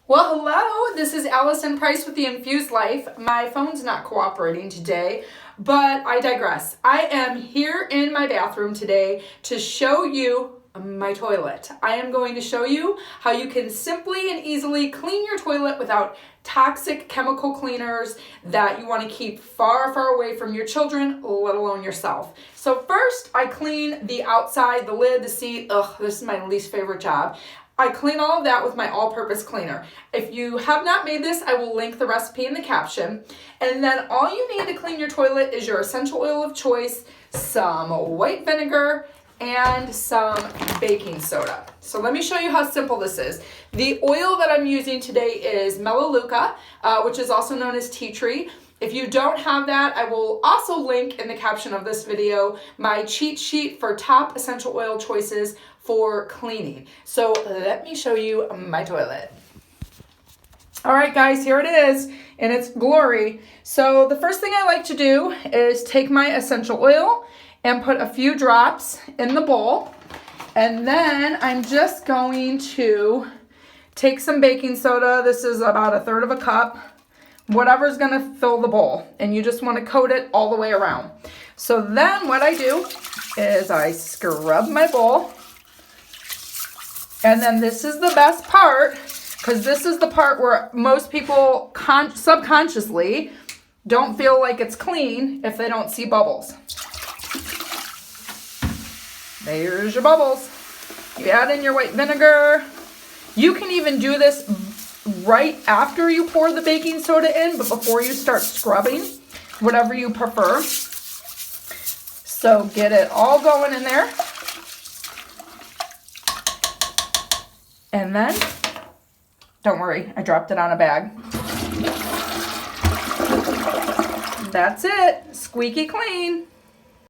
Well, hello, this is Allison Price with the Infused Life. My phone's not cooperating today, but I digress. I am here in my bathroom today to show you my toilet. I am going to show you how you can simply and easily clean your toilet without toxic chemical cleaners that you want to keep far, far away from your children, let alone yourself. So first, I clean the outside, the lid, the seat. Ugh, this is my least favorite job. I clean all of that with my all-purpose cleaner. If you have not made this, I will link the recipe in the caption. And then all you need to clean your toilet is your essential oil of choice, some white vinegar, and some baking soda. So let me show you how simple this is. The oil that I'm using today is Melaleuca, which is also known as tea tree. If you don't have that, I will also link in the caption of this video my cheat sheet for top essential oil choices for cleaning. So let me show you my toilet. All right, guys, here it is in its glory. So the first thing I like to do is take my essential oil and put a few drops in the bowl. And then I'm just going to take some baking soda. This is about 1/3 of a cup. Whatever's gonna fill the bowl. And you just wanna coat it all the way around. So then what I do is I scrub my bowl. And then this is the best part, because this is the part where most people subconsciously don't feel like it's clean if they don't see bubbles. There's your bubbles. You add in your white vinegar. You can even do this right after you pour the baking soda in, but before you start scrubbing, whatever you prefer. So get it all going in there. And then, don't worry, I dropped it on a bag. That's it, squeaky clean.